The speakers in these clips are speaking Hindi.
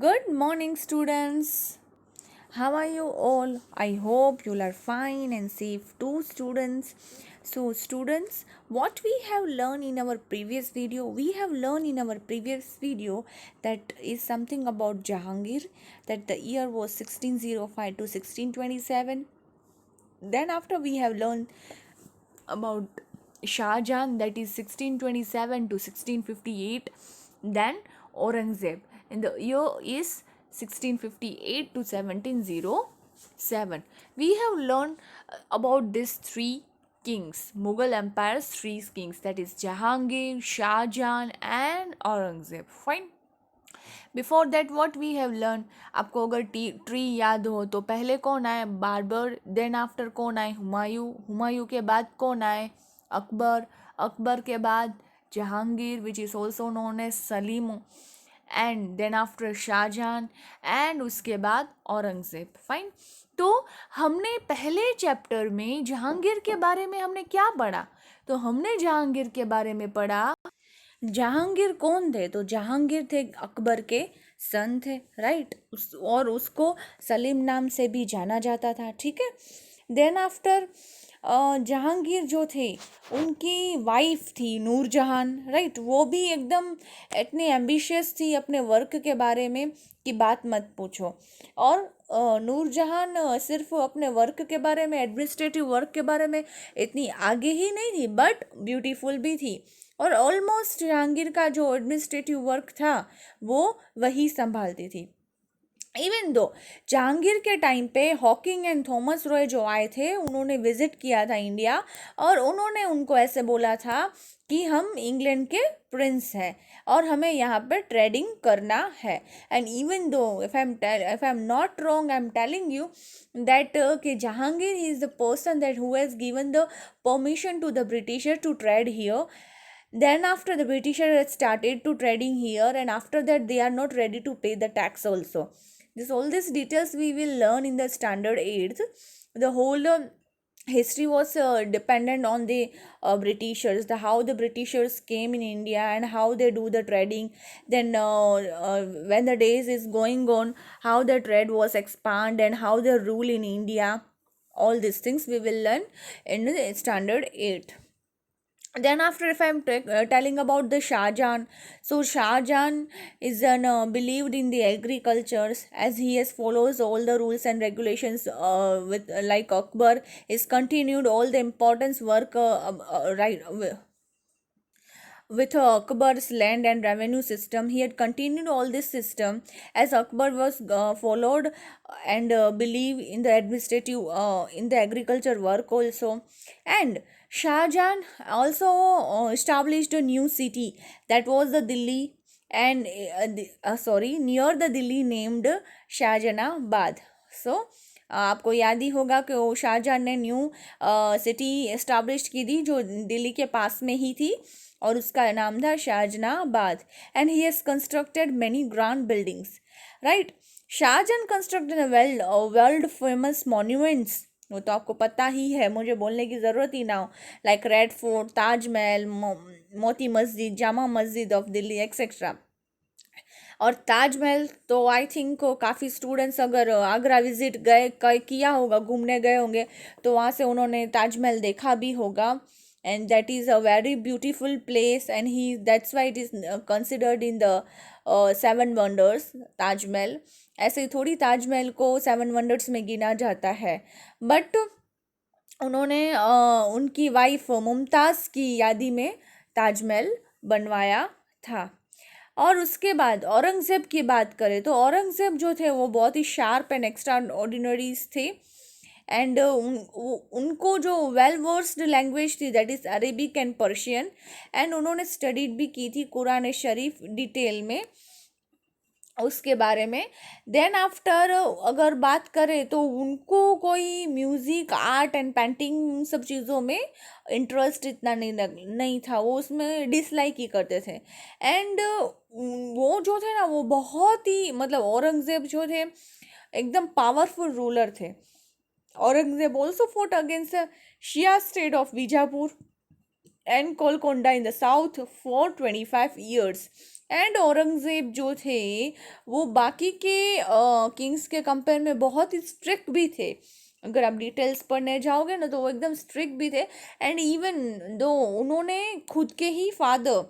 Good morning, students. How are you all? I hope you are fine and safe too, students. So, students, what we have learned in our previous video, that is something about Jahangir, that the year was 1605 to 1627. Then, after we have learned about Shah Jahan, that is 1627 to 1658. Then Aurangzeb, and the year is 1658 to 1707. We have learned about these three kings, Mughal Empire's three kings, that is Jahangir, Shah Jahan, and Aurangzeb. Fine. Before that what we have learn, आपको अगर ट्री याद हो तो पहले कौन आए? बाबर. देन आफ्टर कौन आए? हुमायूं के बाद कौन आए? अकबर. अकबर के बाद Jahangir, which is also known as Salim, and then after Shahjahan, and उसके बाद औरंगजेब. फाइन. तो हमने पहले चैप्टर में जहांगीर के बारे में हमने क्या पढ़ा? तो हमने जहांगीर के बारे में पढ़ा, जहांगीर कौन थे? तो जहांगीर थे अकबर के सन थे, राइट. और उसको सलीम नाम से भी जाना जाता था. ठीक है. देन आफ्टर जहांगीर जो थे, उनकी वाइफ थी नूरजहान, राइट. वो भी एकदम इतनी एम्बिशियस थी अपने वर्क के बारे में कि बात मत पूछो. और नूरजहान सिर्फ अपने वर्क के बारे में, एडमिनिस्ट्रेटिव वर्क के बारे में इतनी आगे ही नहीं थी, बट ब्यूटीफुल भी थी. और ऑलमोस्ट जहांगीर का जो एडमिनिस्ट्रेटिव वर्क था वो वही संभालती थी. इवन दो जहांगीर के टाइम पे हॉकिंग एंड थॉमस रॉय जो आए थे, उन्होंने विजिट किया था इंडिया, और उन्होंने उनको ऐसे बोला था कि हम इंग्लैंड के प्रिंस हैं और हमें यहाँ पे ट्रेडिंग करना है. And even though if I am not wrong, I am telling you that कि Jahangir is the person that who has given the permission to the Britisher to trade here. Then after the Britishers had started to trading here, and after that they are not ready to pay the tax also. All these details we will learn in the standard 8th. The whole history was dependent on the Britishers, the how the Britishers came in India and how they do the trading. Then when the days is going on, how the trade was expand and how they rule in India. All these things we will learn in the standard 8. Then after, if I'm telling about the Shah Jahan, so Shah Jahan is believed in the agricultures, as he has follows all the rules and regulations with like Akbar is continued all the importance work right with Akbar's land and revenue system. He had continued all this system as Akbar was followed and believe in the administrative in the agriculture work also. And Shah Jahan also established a new city, that was the Delhi, and near the Delhi, named Shahjahanabad. So आपको याद ही होगा कि वो शाहजहां ने न्यू सिटी एस्टाब्लिश की थी जो दिल्ली के पास में ही थी, और उसका नाम था Shahjahanabad. And he has constructed many grand buildings, right. Shahjahan constructed world famous monuments, वो तो आपको पता ही है, मुझे बोलने की ज़रूरत ही ना हो, like red fort, Taj Mahal, Moti Masjid, Jama Masjid of Delhi etcetera. और ताजमहल तो आई थिंक काफ़ी स्टूडेंट्स अगर आगरा विजिट किया होगा, घूमने गए होंगे, तो वहाँ से उन्होंने ताजमहल देखा भी होगा. and that is a very beautiful place, and that's why it is considered in the seven wonders. Taj Mahal ऐसे थोड़ी ताजमहल को सेवन वंडर्स में गिना जाता है, बट उन्होंने उनकी वाइफ मुमताज़ की यादी में ताजमहल बनवाया था. और उसके बाद औरंगज़ेब की बात करें तो औरंगज़ेब जो थे वो बहुत ही शार्प एंड एक्स्ट्रा ऑर्डिनरीज थे. एंड उनको जो वेल वर्स्ड लैंग्वेज थी, that is Arabic and Persian, and उन्होंने स्टडीड भी की थी कुरान शरीफ डिटेल में उसके बारे में. देन आफ्टर अगर बात करें तो उनको कोई म्यूज़िक, आर्ट एंड पेंटिंग सब चीज़ों में इंटरेस्ट इतना नहीं था, वो उसमें डिसलाइक ही करते थे. एंड वो जो थे ना, वो बहुत ही मतलब औरंगज़ेब जो थे एकदम पावरफुल रूलर थे. Aurangzeb also fought against the Shia state of Bijapur and Golconda in the south for 25 years. And Aurangzeb जो थे वो बाकी के किंग्स के कंपेयर में बहुत ही स्ट्रिक्ट भी थे। अगर आप डिटेल्स पढ़ने जाओगे ना तो वो एकदम स्ट्रिक्ट भी थे। एंड इवन दो उन्होंने खुद के ही फादर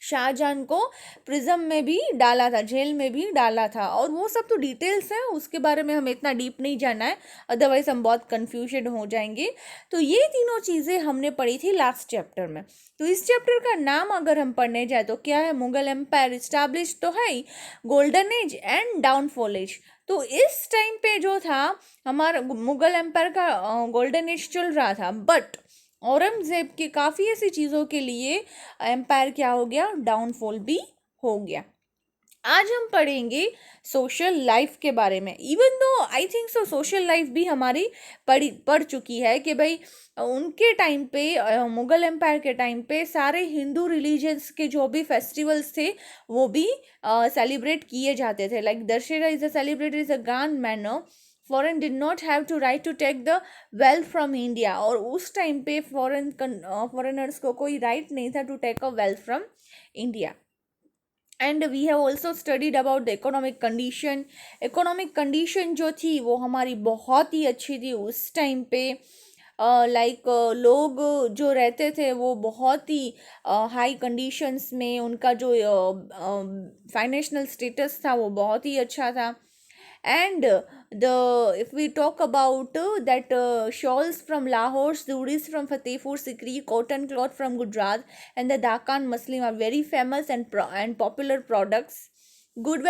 शाहजहां को प्रिज्म में भी डाला था, जेल में भी डाला था, और वो सब तो डिटेल्स है, उसके बारे में हमें इतना डीप नहीं जाना है, अदरवाइज हम बहुत कंफ्यूजन हो जाएंगे। तो ये तीनों चीज़ें हमने पढ़ी थी लास्ट चैप्टर में। तो इस चैप्टर का नाम अगर हम पढ़ने जाए तो क्या है, मुगल एम्पायर इस्टेब्लिश तो है ही, golden age and downfall age. तो इस टाइम पे जो था हमारा मुगल एम्पायर का गोल्डन एज चल रहा था, बट औरंगजेब के काफ़ी ऐसी चीज़ों के लिए एम्पायर क्या हो गया, डाउनफॉल भी हो गया। आज हम पढ़ेंगे सोशल लाइफ के बारे में। Even though I think so social life भी हमारी पढ़ चुकी है कि भाई उनके टाइम पे मुगल एम्पायर के टाइम पे सारे हिंदू रिलीजन्स के जो भी फेस्टिवल्स थे वो भी सेलिब्रेट किए जाते थे। Like Dussehra is celebrated is a grand manner, foreign did not have to right to take the wealth from India. और उस टाइम पे फॉरेनर्स को कोई राइट नहीं था to take a wealth from India. And we have also studied about the economic condition. Economic condition जो थी वो हमारी बहुत ही अच्छी थी उस टाइम पे। लाइक लोग जो रहते थे वो बहुत ही हाई कंडीशंस में, उनका जो फाइनेंशियल स्टेटस था वो बहुत ही अच्छा था। And if we talk about that shawls from Lahore, dhuris from Fatehpur Sikri, cotton cloth from Gujarat, and the Dhakan Muslim are very famous and popular products. Goods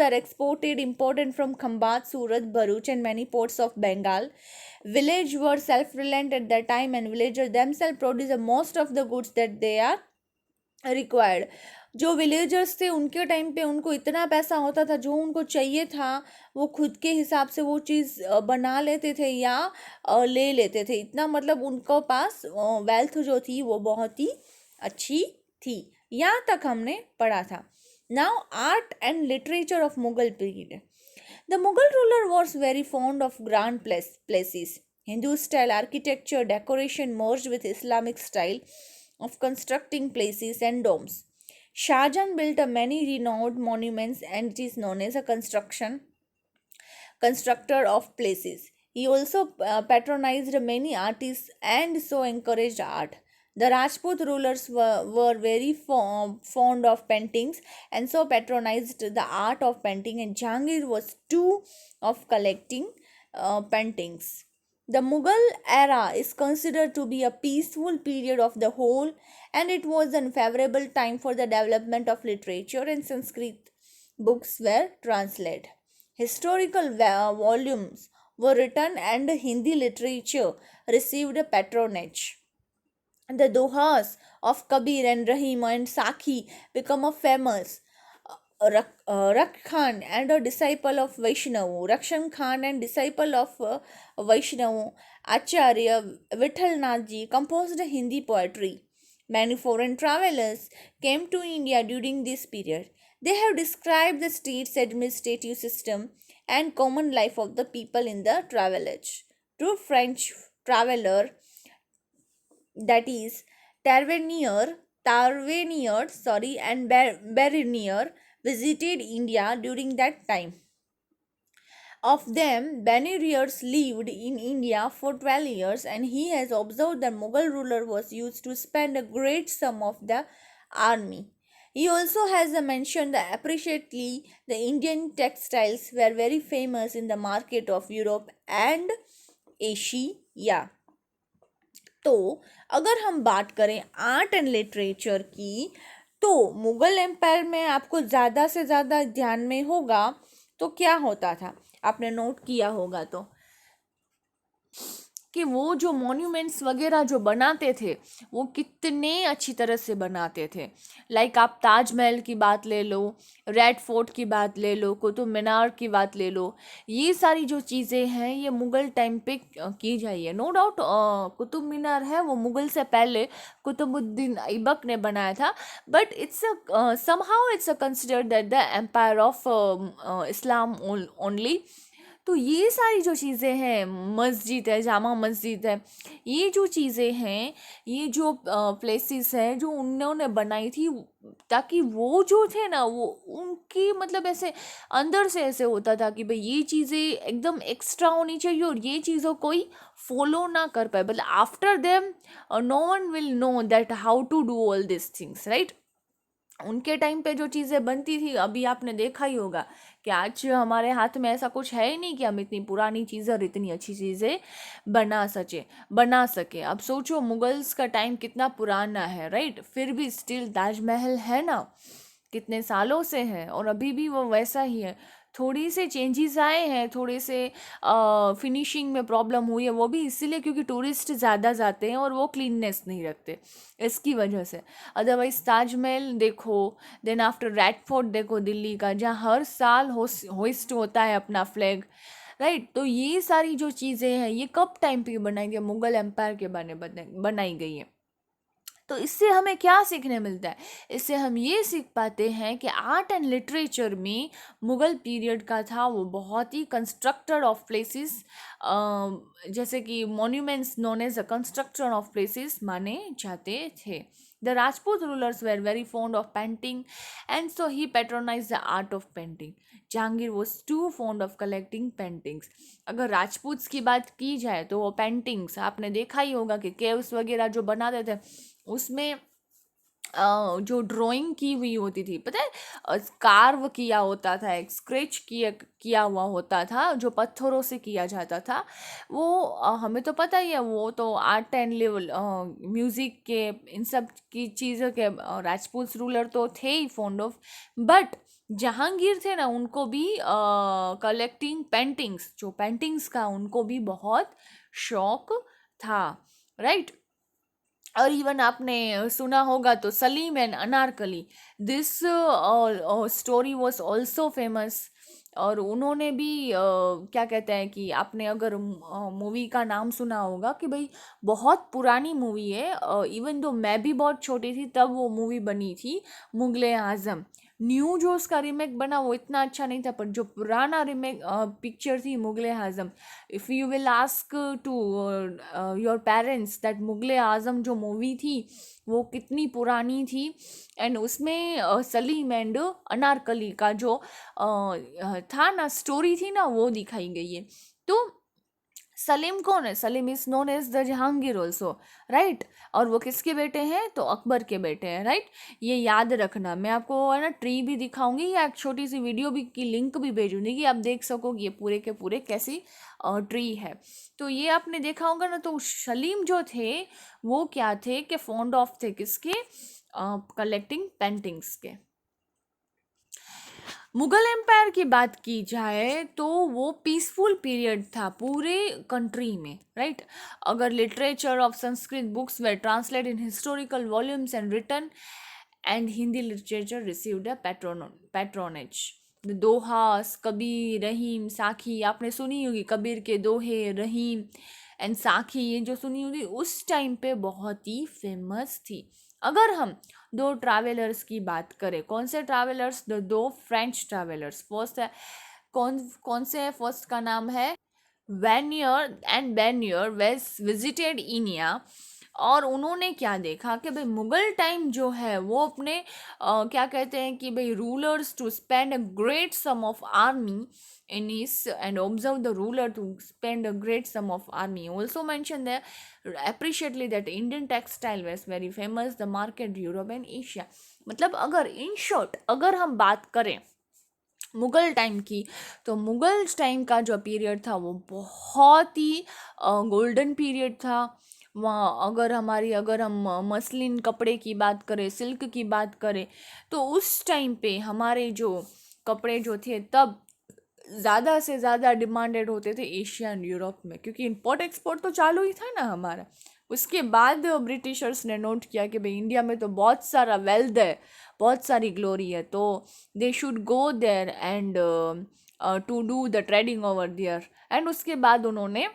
were exported, imported from Khambat, Surat, Bharuch, and many ports of Bengal. Village were self-reliant at that time, and villagers themselves produce most of the goods that they are required. जो विलेजर्स थे उनके टाइम पे उनको इतना पैसा होता था, जो उनको चाहिए था वो खुद के हिसाब से वो चीज़ बना लेते थे या ले लेते थे। इतना मतलब उनको पास वेल्थ जो थी वो बहुत ही अच्छी थी। यहाँ तक हमने पढ़ा था। Now art and literature of Mughal period. The Mughal ruler was very fond of grand places. Hindu style architecture decoration merged with Islamic style of constructing places and domes. Shah Jahan built a many renowned monuments and it is known as a constructor of places. He also patronized many artists and so encouraged art. The Rajput rulers were very fond of paintings and so patronized the art of painting, and Jahangir was too of collecting paintings. The Mughal era is considered to be a peaceful period of the whole, and it was a favorable time for the development of literature, and Sanskrit books were translated. Historical volumes were written and Hindi literature received patronage. The dohas of Kabir and Rahim and Sakhi become a famous. Rakh Khan and a disciple of Vaishnavu. Rakshan Khan and disciple of Vaishnavu. Acharya Vittal Nath ji composed Hindi poetry. Many foreign travelers came to India during this period. They have described the state's administrative system and common life of the people in the travelage. Two French traveler, that is Tavernier, and Bernier visited India during that time. Of them, Bernier lived in India for 12 years, and he has observed that Mughal ruler was used to spend a great sum of the army. He also has mentioned that appreciably the Indian textiles were very famous in the market of Europe and Asia. तो अगर हम बात करें आर्ट एंड लिटरेचर की, तो मुगल एम्पायर में आपको ज़्यादा से ज़्यादा ध्यान में होगा तो क्या होता था, आपने नोट किया होगा तो, कि वो जो मॉन्यूमेंट्स वगैरह जो बनाते थे वो कितने अच्छी तरह से बनाते थे। लाइक आप ताजमहल की बात ले लो, रेड फोर्ट की बात ले लो, कुतुब मीनार की बात ले लो, ये सारी जो चीज़ें हैं ये मुग़ल टाइम पे की जाइए। नो डाउट कुतुब मीनार है वो मुग़ल से पहले कुतुबुद्दीन ऐबक ने बनाया था, but it's somehow it's considered that the empire of Islam only. तो ये सारी जो चीज़ें हैं, मस्जिद है, जामा मस्जिद है, ये जो चीज़ें हैं, ये जो प्लेसेस है जो उन्होंने बनाई थी, ताकि वो जो थे ना, वो उनकी मतलब ऐसे अंदर से ऐसे होता था कि भाई ये चीज़ें एकदम एक्स्ट्रा होनी चाहिए और ये चीज़ों कोई फॉलो ना कर पाए, मतलब after them no one will know that how to do all this things, right. उनके टाइम पे जो चीज़ें बनती थी, अभी आपने देखा ही होगा कि आज हमारे हाथ में ऐसा कुछ है ही नहीं कि हम इतनी पुरानी चीज़ें और इतनी अच्छी चीज़ें बना सके। अब सोचो मुगल्स का टाइम कितना पुराना है, राइट, फिर भी स्टिल ताजमहल है ना, कितने सालों से है और अभी भी वो वैसा ही है। थोड़ी से चेंजेस आए हैं, थोड़े से फिनिशिंग में प्रॉब्लम हुई है, वो भी इसीलिए क्योंकि टूरिस्ट ज़्यादा जाते हैं और वो क्लीननेस नहीं रखते, इसकी वजह से। अदरवाइज ताजमहल देखो, देन आफ्टर रेड फोर्ट देखो दिल्ली का, जहाँ हर साल होइस्ट होता है अपना फ्लैग, राइट। तो ये सारी जो चीज़ें हैं, ये कब टाइम पे बनाई गई, मुगल एम्पायर के बनाई गई है। तो इससे हमें क्या सीखने मिलता है, इससे हम ये सीख पाते हैं कि आर्ट एंड लिटरेचर में मुगल पीरियड का था वो बहुत ही कंस्ट्रक्टर ऑफ प्लेसेस, जैसे कि monuments known as the constructor of places माने जाते थे। The Rajput rulers were very fond of painting and so he patronize the art of painting. Jahangir was too fond of collecting paintings. अगर राजपूत्स की बात की जाए तो वो पेंटिंग्स आपने देखा ही होगा कि केव्स वगैरह जो बनाते थे, उसमें जो ड्राइंग की हुई होती थी, पता है, कार्व किया होता था, एक स्केच किया हुआ होता था जो पत्थरों से किया जाता था। वो हमें तो पता ही है, वो तो आर्ट एंड लेवल म्यूज़िक के इन सब की चीज़ों के राजपूत रूलर तो थे ही फॉन्ड ऑफ। बट जहांगीर थे ना, उनको भी कलेक्टिंग पेंटिंग्स, जो पेंटिंग्स का उनको भी बहुत शौक था, राइट। और इवन आपने सुना होगा तो Salim and Anarkali, this story was also famous. और उन्होंने भी क्या कहते हैं कि आपने अगर मूवी का नाम सुना होगा कि भाई बहुत पुरानी मूवी है, इवन दो मैं भी बहुत छोटी थी तब वो मूवी बनी थी, मुगले आजम। न्यू जो उसका रिमेक बना वो इतना अच्छा नहीं था, पर जो पुराना रिमेक पिक्चर थी Mughle Azam, if you will ask to your parents that Mughle Azam जो मूवी थी वो कितनी पुरानी थी, एंड उसमें सलीम एंड अनारकली का जो था ना, स्टोरी थी ना, वो दिखाई गई है। तो सलीम कौन है, Salim is known as the Jahangir also, right. और वो किसके बेटे हैं, तो अकबर के बेटे हैं, राइट। ये याद रखना। मैं आपको है ना ट्री भी दिखाऊंगी या एक छोटी सी वीडियो भी की लिंक भी भेजूंगी कि आप देख सको कि ये पूरे के पूरे कैसी ट्री है। तो ये आपने देखा होगा ना, तो सलीम जो थे वो क्या थे कि फॉन्ड ऑफ थे किसके, कलेक्टिंग पेंटिंग्स के। मुगल एम्पायर की बात की जाए तो वो पीसफुल पीरियड था पूरे कंट्री में, राइट। अगर लिटरेचर ऑफ संस्कृत बुक्स वे translate in historical volumes and return, and Hindi literature received a patronage. दोहास, कबीर, रहीम, साखी, आपने सुनी होगी, कबीर के दोहे, रहीम एंड साखी, ये जो सुनी होगी उस टाइम पे बहुत ही फेमस थी। अगर हम दो ट्रैवलर्स की बात करें, कौन से ट्रैवलर्स, दो फ्रेंच ट्रैवलर्स, फर्स्ट है कौन से है, फर्स्ट का नाम है वेनियर एंड बेनियर वेस विजिटेड इंडिया। और उन्होंने क्या देखा कि भाई मुगल टाइम जो है वो अपने क्या कहते हैं कि भाई rulers to spend a great sum of army in his and observe the ruler to spend a great sum of army. Also mentioned there appreciately that Indian textile was very famous, the market Europe and Asia. मतलब अगर इन शॉर्ट अगर हम बात करें मुगल टाइम की, तो मुगल टाइम का जो पीरियड था वो बहुत ही गोल्डन पीरियड था। वहाँ अगर हम मसलिन कपड़े की बात करें, सिल्क की बात करें, तो उस टाइम पे हमारे जो कपड़े जो थे तब ज़्यादा से ज़्यादा डिमांडेड होते थे एशिया एंड यूरोप में, क्योंकि इंपोर्ट एक्सपोर्ट तो चालू ही था ना हमारा। उसके बाद ब्रिटिशर्स ने नोट किया कि भाई इंडिया में तो बहुत सारा वेल्थ है, बहुत सारी ग्लोरी है, तो they should go there and to do the trading over there. And उसके बाद उन्होंने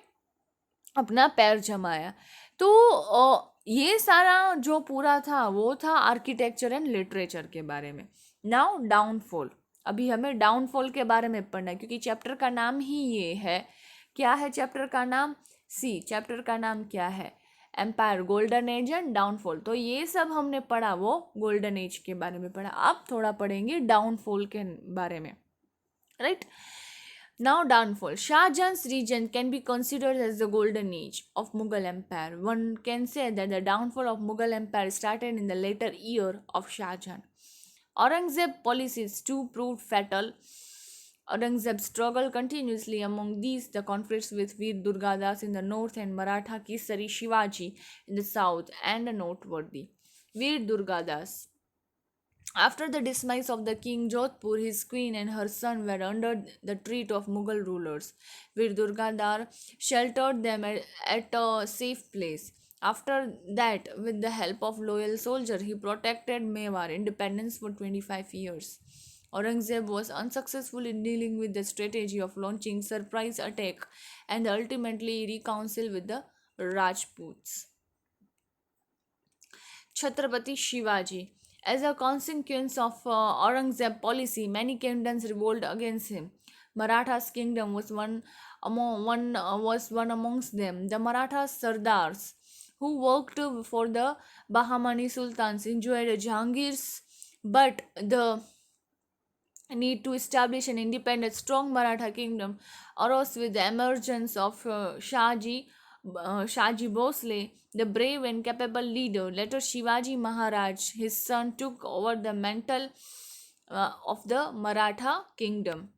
अपना पैर जमाया। तो ये सारा जो पूरा था वो था आर्किटेक्चर एंड लिटरेचर के बारे में। नाउ डाउनफॉल, अभी हमें डाउनफॉल के बारे में पढ़ना है, क्योंकि चैप्टर का नाम ही ये है। क्या है चैप्टर का नाम? सी, चैप्टर का नाम क्या है? Empire, golden age and downfall. तो ये सब हमने पढ़ा, वो गोल्डन एज के बारे में पढ़ा। अब थोड़ा पढ़ेंगे डाउनफॉल के बारे में, right? Now downfall. Shah Jahan's region can be considered as the golden age of Mughal Empire. One can say that the downfall of Mughal Empire started in the later year of Shah Jahan. Aurangzeb's policies too proved fatal. Aurangzeb struggled continuously among these the conflicts with Veer Durgadas in the north and Maratha Kesari Shivaji in the south and noteworthy. Veer Durgadas. After the demise of the king Jodhpur, his queen and her son were under the threat of Mughal rulers. Veer Durgadar sheltered them at a safe place. After that, with the help of loyal soldiers, he protected Mewar independence for 25 years. Aurangzeb was unsuccessful in dealing with the strategy of launching surprise attack and ultimately reconciled with the Rajputs. Chhatrapati Shivaji. As a consequence of Aurangzeb's policy, many kingdoms revolted against him. Maratha's kingdom was one amongst them. The Maratha Sardars, who worked for the Bahmani Sultans, enjoyed Jahangir's, but the need to establish an independent, strong Maratha kingdom arose with the emergence of Shaji Bhosle, the brave and capable leader. Later, Shivaji Maharaj, his son, took over the mantle of the Maratha kingdom.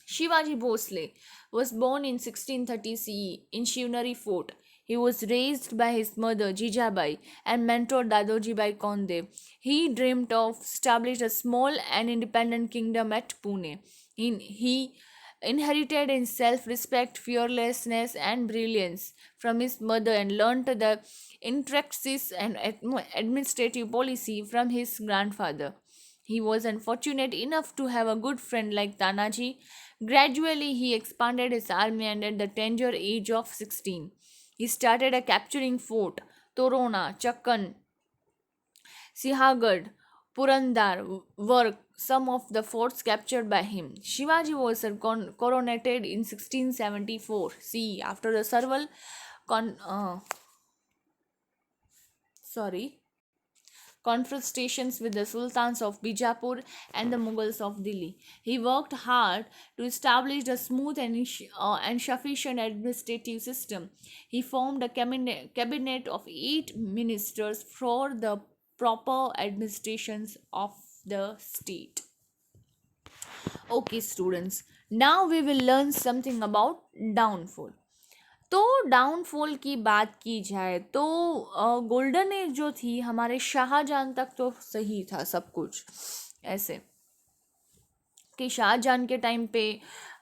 Shivaji Bhosle was born in 1630 CE in Shivneri Fort. He was raised by his mother Jijabai and mentor Dadoji Bai Konde. He dreamed of establishing a small and independent kingdom at Pune. He inherited in self-respect, fearlessness, and brilliance from his mother and learned the intricacies and administrative policy from his grandfather. He was unfortunate enough to have a good friend like Tanaji. Gradually, he expanded his army and at the tender age of 16, he started capturing Fort Torona, Chakkan, Sihagarh, Purandar were some of the forts captured by him. Shivaji was coronated in 1674 CE after the several con- uh, sorry confrontations with the sultans of Bijapur and the Mughals of Delhi. He worked hard to establish a smooth and sufficient administrative system. He formed a cabinet of 8 ministers for the proper administrations of the state. Okay, students, now we will learn something about downfall. तो डाउनफॉल की बात की जाए तो गोल्डन एज जो थी हमारे शाहजहां तक तो सही था सब कुछ, ऐसे कि शाहजहां के टाइम पे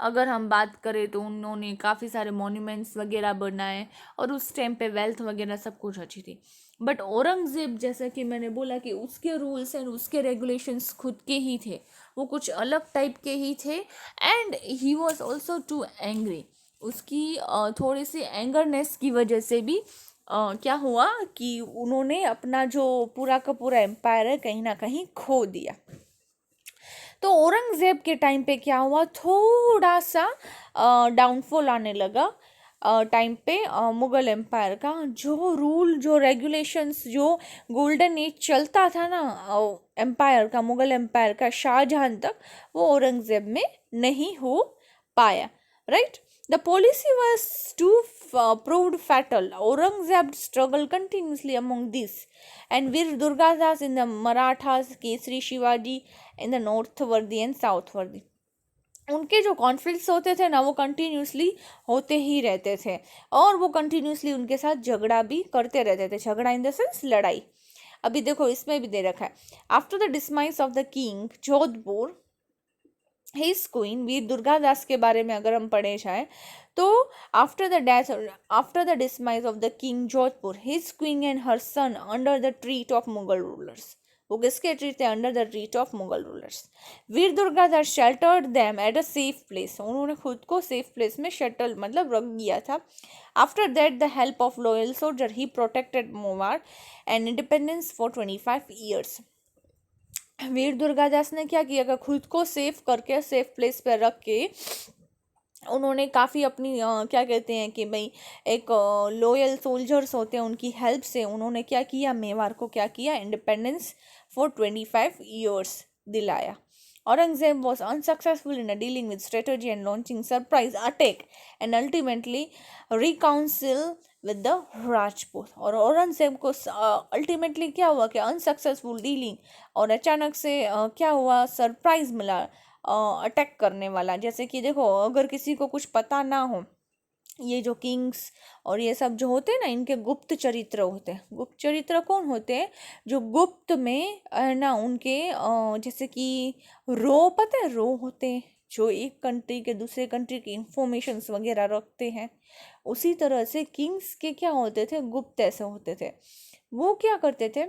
अगर हम बात करें तो उन्होंने काफ़ी सारे मॉन्यूमेंट्स वगैरह बनाए और उस टाइम पे वेल्थ वगैरह सब कुछ अच्छी थी। बट औरंगज़ेब, जैसा कि मैंने बोला कि उसके रूल्स एंड उसके रेगुलेशंस खुद के ही थे, वो कुछ अलग टाइप के ही थे and he was also too angry. उसकी थोड़ी सी एंगरनेस की वजह से भी क्या हुआ कि उन्होंने अपना जो पूरा का पूरा एम्पायर है कहीं ना कहीं खो दिया। तो औरंगज़ेब के टाइम पे क्या हुआ, थोड़ा सा डाउनफॉल आने लगा टाइम पे मुग़ल एम्पायर का। जो रूल, जो रेगुलेशंस, जो गोल्डन एज चलता था ना एम्पायर का, मुग़ल एम्पायर का शाहजहां तक, वो औरंगज़ेब में नहीं हो पाया, right? The policy was too proved fatal. Aurangzeb struggled continuously among these, and Veer Durgadas in the Marathas, Kesari Shivaji in the northwardi and southwardi. उनके जो कॉन्फ्लिक्ट्स होते थे ना वो कंटिन्यूसली होते ही रहते थे और वो कंटिन्यूसली उनके साथ झगड़ा भी करते रहते थे। झगड़ा इन द सेंस लड़ाई। अभी देखो इसमें भी दे रखा है, after the demise of the king Jodhpur his queen, Veer Durgadas के बारे में अगर हम पढ़े जाए तो after the demise of the king Jodhpur his queen and her son under the treat of Mughal rulers. वो किसके ट्रीट थे? Under the treat of Mughal rulers. Veer Durgadas sheltered them at a safe place. उन्होंने खुद को सेफ प्लेस में शटल मतलब रख दिया था। After that the help of loyal soldier he protected Marwar and independence for 25 years. Veer Durgadas ने क्या किया कि खुद को सेफ करके सेफ प्लेस पर रख के उन्होंने काफ़ी अपनी क्या कहते हैं कि भाई एक लॉयल सोल्जर्स होते हैं उनकी हेल्प से उन्होंने क्या किया, मेवाड़ को क्या किया, इंडिपेंडेंस फॉर 25 years दिलाया. Aurangzeb was unsuccessful in dealing with strategy and launching surprise attack and ultimately reconcile with the Rajput. और औरंगजेब को अल्टीमेटली क्या हुआ कि अनसक्सेसफुल डीलिंग और अचानक से क्या हुआ, सरप्राइज मिला अटैक करने वाला. जैसे कि देखो, अगर किसी को कुछ पता ना हो, ये जो किंग्स और ये सब जो होते हैं ना, इनके गुप्त चरित्र होते हैं. गुप्त चरित्र कौन होते हैं? जो गुप्त में ना उनके जैसे कि रो, पता है रो होते हैं जो एक कंट्री के दूसरे कंट्री की इंफॉर्मेशंस वगैरह रखते हैं. उसी तरह से किंग्स के क्या होते थे, गुप्त ऐसे होते थे. वो क्या करते थे,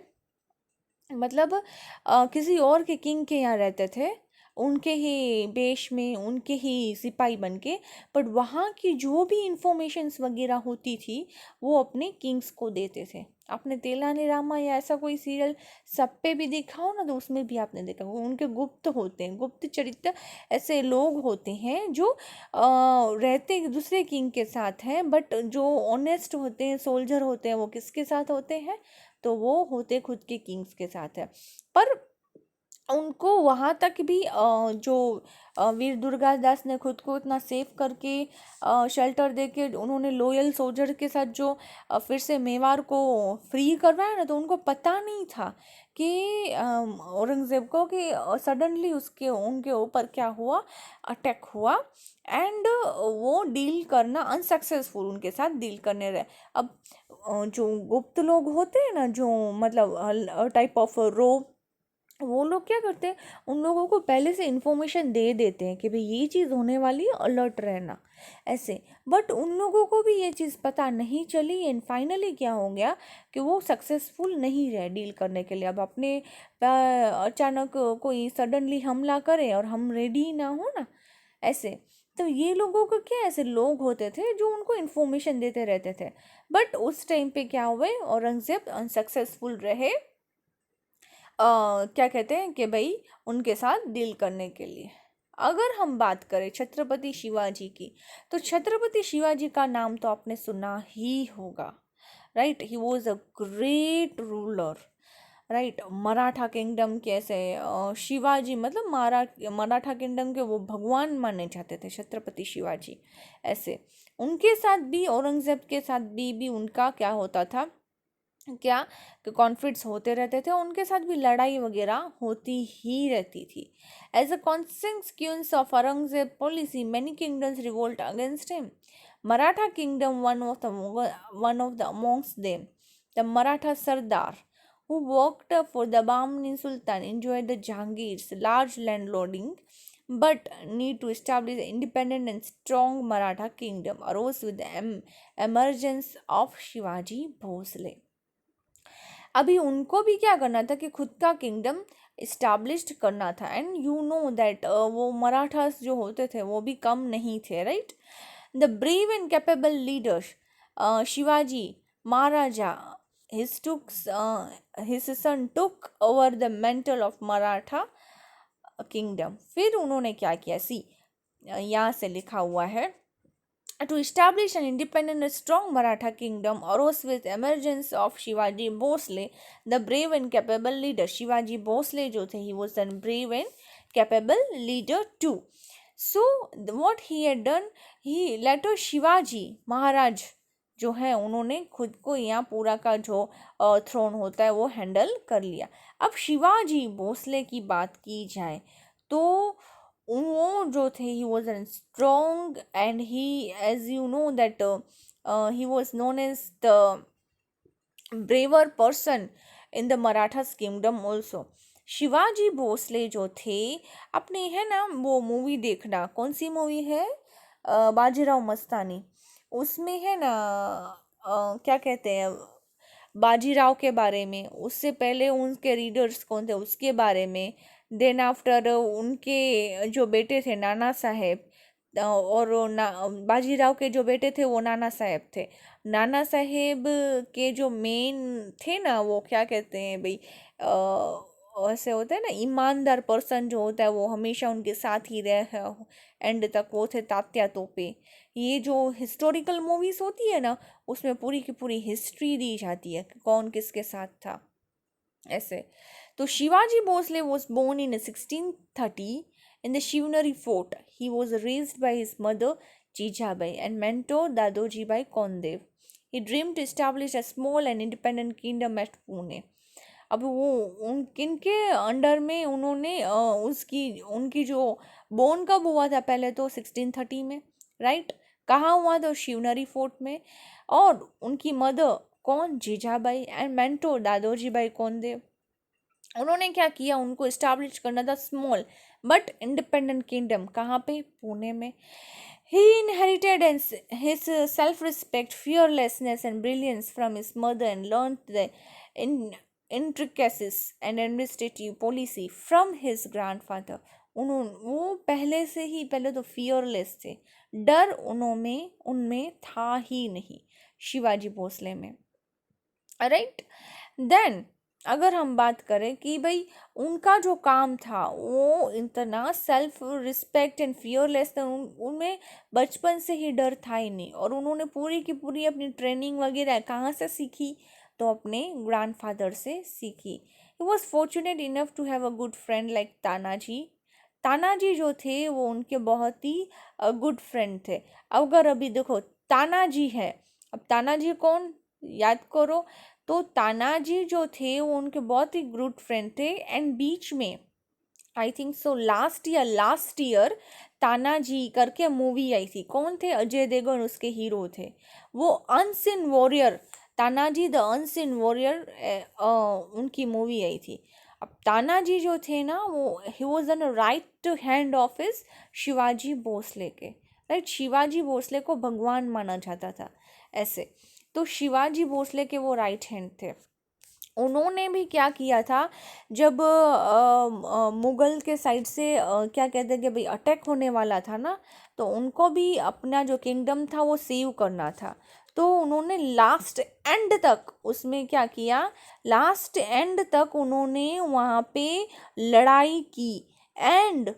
मतलब किसी और के किंग के यहाँ रहते थे, उनके ही देश में उनके ही सिपाही बन के, बट वहाँ की जो भी इंफॉर्मेशंस वगैरह होती थी वो अपने किंग्स को देते थे. आपने तेलानी रामा या ऐसा कोई सीरियल सब पे भी देखा हो ना, तो उसमें भी आपने देखा वो उनके गुप्त होते हैं. गुप्त चरित्र ऐसे लोग होते हैं जो रहते दूसरे किंग के साथ हैं, बट जो ऑनेस्ट होते हैं, सोल्जर होते हैं, वो किसके साथ होते हैं, तो वो होते खुद के किंग्स के साथ है. पर उनको वहाँ तक भी जो वीर दुर्गादास ने खुद को इतना सेफ करके शेल्टर दे के उन्होंने लॉयल सोल्जर के साथ जो फिर से मेवाड़ को फ्री करवाया ना, तो उनको पता नहीं था कि औरंगज़ेब को कि सडनली उसके उनके ऊपर क्या हुआ, अटैक हुआ. एंड वो डील करना अनसक्सेसफुल, उनके साथ डील करने रहे. अब जो गुप्त लोग होते हैं ना, जो मतलब टाइप ऑफ रो, वो लोग क्या करते हैं, उन लोगों को पहले से इन्फॉर्मेशन दे देते हैं कि भाई ये चीज़ होने वाली है, अलर्ट रहना ऐसे. बट उन लोगों को भी ये चीज़ पता नहीं चली एंड फाइनली क्या हो गया कि वो सक्सेसफुल नहीं रहे डील करने के लिए. अब अपने अचानक कोई सडनली हमला करे और हम रेडी ना हो ना ऐसे, तो ये लोगों को क्या, ऐसे लोग होते थे जो उनको इन्फॉर्मेशन देते रहते थे. बट उस टाइम पे क्या हुए, औरंगजेब अनसक्सेसफुल रहे क्या कहते हैं कि भाई उनके साथ डील करने के लिए. अगर हम बात करें छत्रपति शिवाजी की, तो छत्रपति शिवाजी का नाम तो आपने सुना ही होगा, right. He was a great ruler, right. Maratha kingdom के ऐसे शिवाजी मतलब मराठा किंगडम के वो भगवान माने जाते थे छत्रपति शिवाजी ऐसे. उनके साथ भी, औरंगजेब के साथ भी उनका क्या होता था, क्या कि कॉन्फ्लिक्ट्स होते रहते थे, उनके साथ भी लड़ाई वगैरह होती ही रहती थी. As a consequence of Aurangzeb policy many kingdoms revolt against him. Maratha kingdom one of the amongst them, the Maratha Sardar who worked for the Bahmani Sultan enjoyed the Jahangir's large landloading but need to establish an independent and strong Maratha kingdom arose with the emergence of Shivaji Bhosle. अभी उनको भी क्या करना था कि खुद का किंगडम इस्टेब्लिश्ड करना था. एंड यू नो दैट वो मराठास जो होते थे वो भी कम नहीं थे, right. The brave and capable leaders Shivaji Maharaja his son took over the mantle of Maratha kingdom. फिर उन्होंने क्या किया, सी यहाँ से लिखा हुआ है, to establish an independent and strong Maratha kingdom arose with emergence of Shivaji Bhosle, the brave and capable leader. Shivaji Bhosle जो थे, he was a brave and capable leader too. So what he had done, he later Shivaji Maharaj जो है उन्होंने खुद को यहाँ पूरा का जो थ्रोन होता है वो हैंडल कर लिया. अब शिवाजी भोसले की बात की जाए तो वो जो थे, he was a strong and he, as you know that he was known as the braver person in the Marathas kingdom also. Shivaji Bhosle जो थे, अपने है ना वो मूवी देखना, कौन सी मूवी है, बाजीराव मस्तानी. उसमें है ना क्या कहते हैं, बाजीराव के बारे में, उससे पहले उनके रीडर्स कौन थे उसके बारे में, देन आफ्टर उनके जो बेटे थे नाना साहेब, और बाजीराव के जो बेटे थे वो नाना साहेब थे. नाना साहेब के जो मेन थे ना वो क्या कहते हैं भाई, ऐसे होता है ना, ईमानदार पर्सन जो होता है वो हमेशा उनके साथ ही रहे एंड तक, वो थे तात्या तोपे। ये जो हिस्टोरिकल मूवीज होती है ना, उसमें पूरी की पूरी हिस्ट्री दी जाती है कि कौन किसके साथ था, ऐसे। तो Shivaji Bhosle was born in 1630 in the Shivnari fort. He was raised by his mother Jijabai and mentor Dadoji Bhai Kondev. He dreamed to establish a small and independent kingdom at Pune. अब वो उन किनके अंडर में उन्होंने उसकी उनकी जो बोन कब हुआ था, पहले तो 1630 में, राइट। कहाँ हुआ था? शिवनरी फोर्ट में। और उनकी मदर कौन? जीजाबाई एंड मेंटोर दादोजी भाई कौंदेव। उन्होंने क्या किया? उनको इस्टेब्लिश करना था स्मॉल बट इंडिपेंडेंट किंगडम। कहाँ पे? पुणे में। ही inherited his self-respect, fearlessness and brilliance from his mother and learned the intricacies and administrative policy from his grandfather. वो पहले से ही, पहले तो फियरलेस थे, डर उनमें उनमें था ही नहीं, शिवाजी भोसले में, राइट। देन अगर हम बात करें कि भाई उनका जो काम था वो इतना सेल्फ रिस्पेक्ट एंड फियरलेस था, उनमें बचपन से ही डर था ही नहीं। और उन्होंने पूरी की पूरी अपनी ट्रेनिंग वगैरह कहाँ से सीखी? तो अपने ग्रैंडफादर से सीखी। He was fortunate enough to have a good friend like Tanaji. Tanaji जो थे वो उनके बहुत ही गुड फ्रेंड थे। अगर अभी देखो तानाजी है, अब तानाजी कौन, याद करो। तो तानाजी जो थे वो उनके बहुत ही गुड फ्रेंड थे। एंड बीच में I think so last year Tanaji करके मूवी आई थी। कौन थे? अजय देवगन उसके हीरो थे। वो unseen warrior, Tanaji the unseen warrior, उनकी मूवी आई थी। अब तानाजी जो थे ना, वो he was an right hand of his Shivaji Bhosale के, राइट। शिवाजी भोसले को भगवान माना जाता था, ऐसे। तो शिवाजी भोसले के वो राइट हैंड थे। उन्होंने भी क्या किया था, जब मुगल के साइड से क्या कहते हैं कि भाई अटैक होने वाला था ना, तो उनको भी अपना जो किंगडम था वो सेव करना था। तो उन्होंने लास्ट एंड तक उसमें क्या किया, लास्ट एंड तक उन्होंने वहाँ पे लड़ाई की। एंड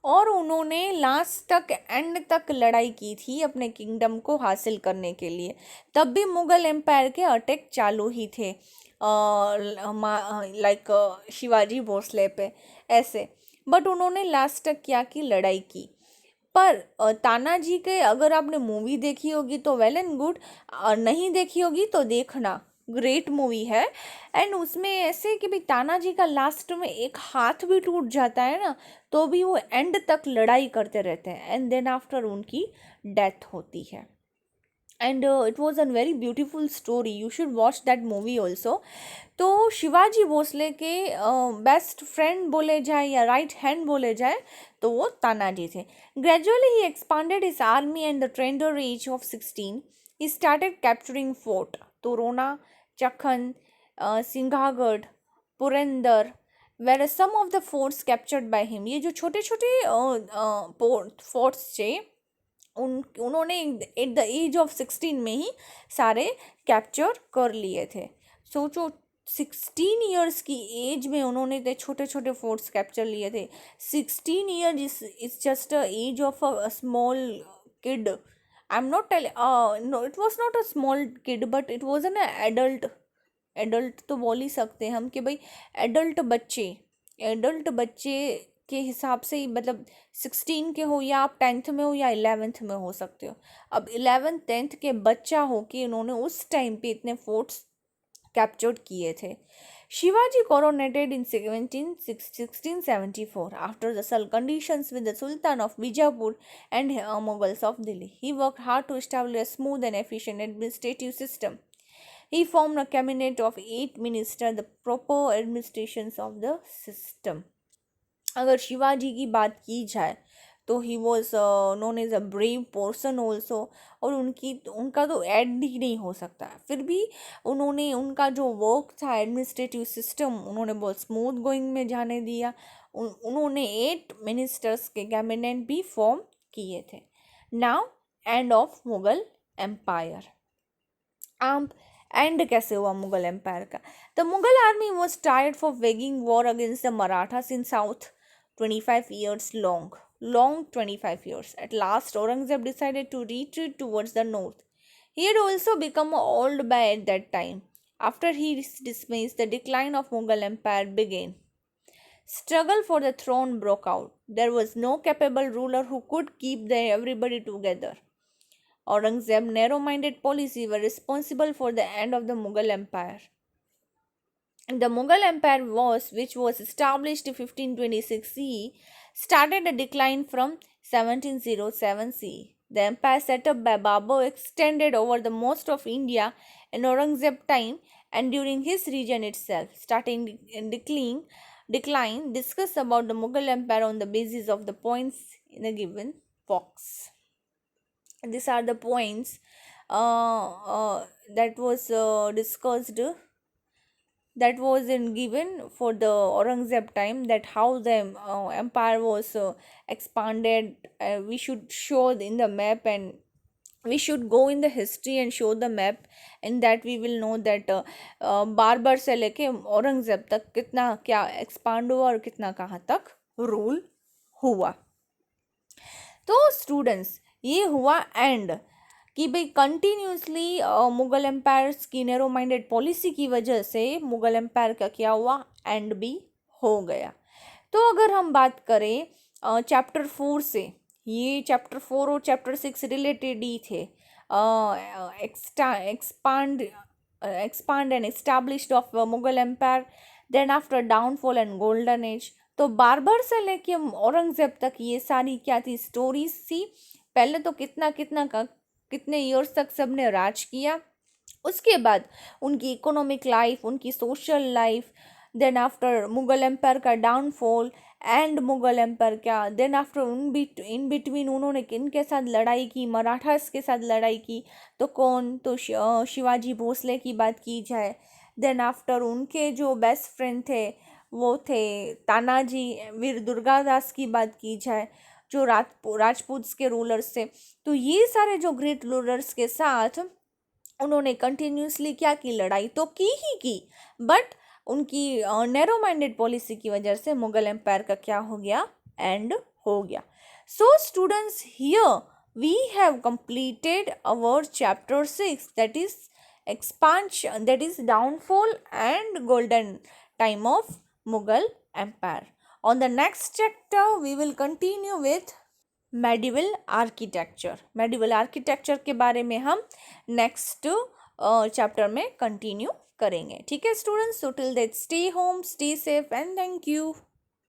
और उन्होंने लास्ट तक एंड तक लड़ाई की थी अपने किंगडम को हासिल करने के लिए। तब भी मुगल एम्पायर के अटैक चालू ही थे, लाइक शिवाजी भोसले पे, ऐसे। बट उन्होंने लास्ट तक क्या की, लड़ाई की। पर तानाजी के अगर आपने मूवी देखी होगी तो वेल एंड गुड, नहीं देखी होगी तो देखना, ग्रेट मूवी है। एंड उसमें ऐसे कि भाई तानाजी का लास्ट में एक हाथ भी टूट जाता है ना, तो भी वो एंड तक लड़ाई करते रहते हैं। एंड देन आफ्टर उनकी डेथ होती है। And it was a very beautiful story, you should watch that movie also. तो शिवाजी भोसले के बेस्ट फ्रेंड बोले जाए या राइट हैंड बोले जाए तो वो तानाजी थे। Gradually he expanded his army and the tender age of 16 he started capturing fort Torna, Chakan, Sinhagad, Purandar, were some of the forts captured by him. ये जो छोटे छोटे फोर्ट्स थे उन्होंने एट द एज ऑफ 16 में ही सारे कैप्चर कर लिए थे। सोचो 16 ईयर्स की एज में उन्होंने इतने छोटे छोटे फोर्ट्स कैप्चर लिए थे। 16 year is just a age of a small kid. I am not tell no, it was not a small kid but it was an adult. Adult तो बोल ही सकते हैं हम कि भाई एडल्ट बच्चे के हिसाब से ही, मतलब 16 के हो या आप 10th में हो या 11th में हो सकते हो। अब 11th 10th के बच्चा हो कि उन्होंने उस टाइम पे इतने फोर्ट्स कैप्चर्ड किए थे। Shivaji coronated in 1674 after the conditions with the Sultan of Bijapur and Mughals of Delhi. He worked hard to establish a smooth and efficient administrative system. He formed a cabinet of 8 ministers, the proper administrations of the system. अगर शिवाजी की बात की जाए तो he was known as a brave person also. और उनका तो ऐड ही नहीं हो सकता। फिर भी उन्होंने उनका जो वर्क था एडमिनिस्ट्रेटिव सिस्टम उन्होंने बहुत स्मूथ गोइंग में जाने दिया। उन्होंने 8 मिनिस्टर्स के कैबिनेट भी फॉर्म किए थे। Now end of Mughal empire. अब एंड कैसे हुआ मुगल एम्पायर का? The Mughal army was tired for waging war against the Marathas in south 25 years long 25 years. At last, Aurangzeb decided to retreat towards the north. He had also become old by that time. After his dismiss, the decline of Mughal Empire began. Struggle for the throne broke out. There was no capable ruler who could keep everybody together. Aurangzeb's narrow-minded policy were responsible for the end of the Mughal Empire. The Mughal Empire which was established in 1526 CE, started a decline from 1707 CE. The empire set up by Babur extended over the most of India in Aurangzeb time and during his region itself. Starting in decline, discuss about the Mughal Empire on the basis of the points in a given box. These are the points that was discussed, that was in given for the Aurangzeb time, that how the empire was expanded. We should show in the map, and we should go in the history and show the map, and that we will know that Babur से लेके औरंगजेब तक कितना क्या एक्सपांड हुआ और कितना कहाँ तक रूल हुआ. तो स्टूडेंट्स, ये हुआ एंड कि भाई कंटिन्यूसली मुगल एम्पायर्स की नैरो माइंडेड पॉलिसी की वजह से मुगल एम्पायर का क्या हुआ, एंड भी हो गया. तो अगर हम बात करें चैप्टर 4 से, ये चैप्टर 4 और चैप्टर 6 रिलेटेड ही थे. Expand and established of Mughal empire, then after downfall and golden age. तो बाबर से लेके औरंगजेब तक ये सारी क्या थी, स्टोरीज थी. पहले तो कितने ईयर्स तक सब ने राज किया, उसके बाद उनकी इकोनॉमिक लाइफ, उनकी social life, then after Mughal empire का डाउनफॉल एंड मुगल एम्पायर क्या, देन आफ्टर इन बिटवीन उन्होंने किनके साथ लड़ाई की, मराठास के साथ लड़ाई की. तो कौन, तो शिवाजी भोसले की बात की जाए. देन आफ्टर उनके जो बेस्ट फ्रेंड थे वो थे तानाजी, वीर दुर्गादास की बात की जाए, जो राजपूत के रूलर्स थे. तो ये सारे जो ग्रेट रूलर्स के साथ उन्होंने कंटिन्यूसली क्या की, लड़ाई तो की ही की, बट उनकी नैरो माइंडेड पॉलिसी की वजह से मुगल एम्पायर का क्या हो गया, एंड हो गया. So students, here we have completed our chapter 6, that is expansion, that is downfall and golden time of Mughal Empire. On the next chapter we will continue with medieval architecture. medieval architecture के बारे में हम next chapter में continue करेंगे. ठीक है students, so till that stay home, stay safe and thank you.